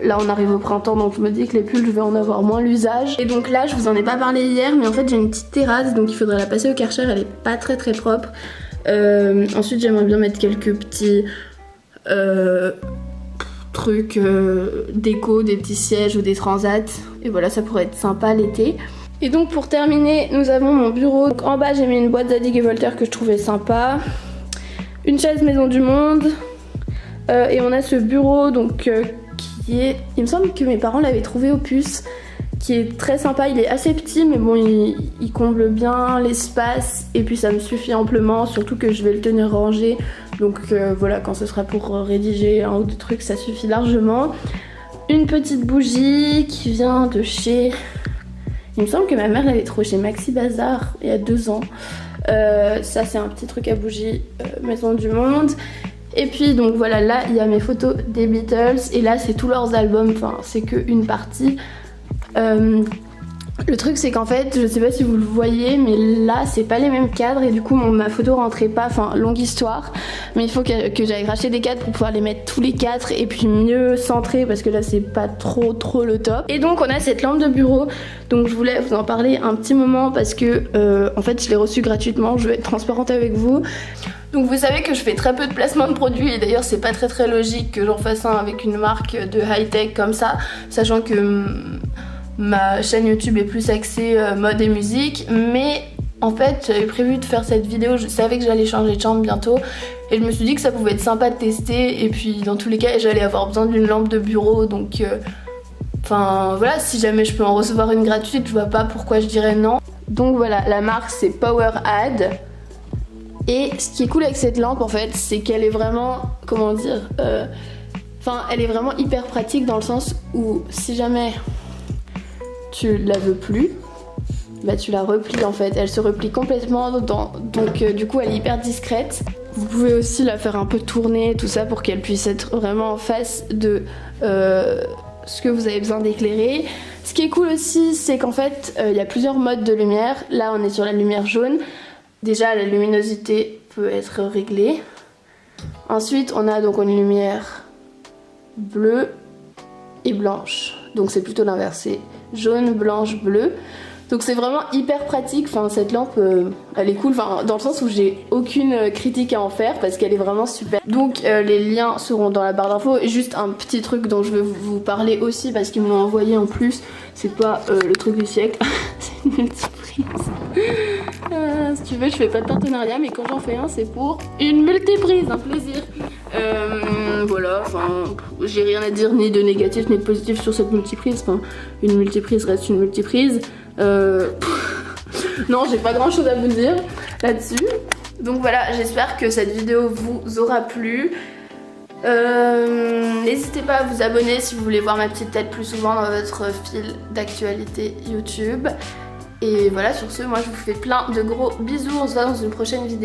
là on arrive au printemps, donc je me dis que les pulls je vais en avoir moins l'usage. Et donc là je vous en ai pas parlé hier, mais en fait j'ai une petite terrasse, donc il faudrait la passer au Karcher, elle est pas très propre. Ensuite j'aimerais bien mettre quelques petits trucs déco, des petits sièges ou des transats, et voilà, ça pourrait être sympa l'été. Et donc pour terminer, nous avons mon bureau. Donc en bas j'ai mis une boîte Zadig et Voltaire que je trouvais sympa, une chaise Maison du Monde, et on a ce bureau donc qui est, il me semble que mes parents l'avaient trouvé au Puce, qui est très sympa. Il est assez petit mais bon il comble bien l'espace et puis ça me suffit amplement, surtout que je vais le tenir rangé, donc voilà, quand ce sera pour rédiger un ou deux trucs ça suffit largement. Une petite bougie qui vient de chez, il me semble que ma mère l'avait trouvée chez Maxi Bazar il y a 2 ans. Ça c'est un petit truc à bougie Maison du Monde. Et puis donc voilà, là il y a mes photos des Beatles et là c'est tous leurs albums, enfin c'est qu'une partie. Le truc c'est qu'en fait, je sais pas si vous le voyez, mais là c'est pas les mêmes cadres et du coup ma photo rentrait pas, enfin longue histoire, mais il faut que j'aille racheter des cadres pour pouvoir les mettre tous les 4 et puis mieux centrer parce que là c'est pas trop le top. Et donc on a cette lampe de bureau, donc je voulais vous en parler un petit moment parce que en fait je l'ai reçue gratuitement, je vais être transparente avec vous. Donc vous savez que je fais très peu de placements de produits et d'ailleurs c'est pas très logique que j'en fasse un avec une marque de high-tech comme ça, sachant que ma chaîne YouTube est plus axée mode et musique, mais en fait j'avais prévu de faire cette vidéo, je savais que j'allais changer de chambre bientôt et je me suis dit que ça pouvait être sympa de tester et puis dans tous les cas j'allais avoir besoin d'une lampe de bureau, donc enfin voilà, si jamais je peux en recevoir une gratuite je vois pas pourquoi je dirais non. Donc voilà, la marque c'est PowerAd. Et ce qui est cool avec cette lampe en fait, c'est qu'elle est vraiment, comment dire, enfin elle est vraiment hyper pratique dans le sens où si jamais tu la veux plus, bah tu la replies en fait, elle se replie complètement donc du coup elle est hyper discrète. Vous pouvez aussi la faire un peu tourner tout ça pour qu'elle puisse être vraiment en face de ce que vous avez besoin d'éclairer. Ce qui est cool aussi c'est qu'en fait il y a plusieurs modes de lumière. Là on est sur la lumière jaune. Déjà la luminosité peut être réglée. Ensuite on a donc une lumière bleue et blanche. Donc c'est plutôt l'inversé. Jaune, blanche, bleu. Donc c'est vraiment hyper pratique. Enfin cette lampe elle est cool. Enfin dans le sens où j'ai aucune critique à en faire parce qu'elle est vraiment super. Donc les liens seront dans la barre d'infos. Et juste un petit truc dont je vais vous parler aussi parce qu'ils me l'ont envoyé en plus. C'est pas le truc du siècle. C'est une multiprise. Si tu veux je fais pas de partenariat mais quand j'en fais un c'est pour une multiprise, un plaisir. Voilà, enfin j'ai rien à dire ni de négatif ni de positif sur cette multiprise. Enfin une multiprise reste une multiprise. Non, j'ai pas grand chose à vous dire là-dessus. Donc voilà, j'espère que cette vidéo vous aura plu. N'hésitez pas à vous abonner si vous voulez voir ma petite tête plus souvent dans votre fil d'actualité YouTube. Et voilà, sur ce, moi je vous fais plein de gros bisous. On se voit dans une prochaine vidéo.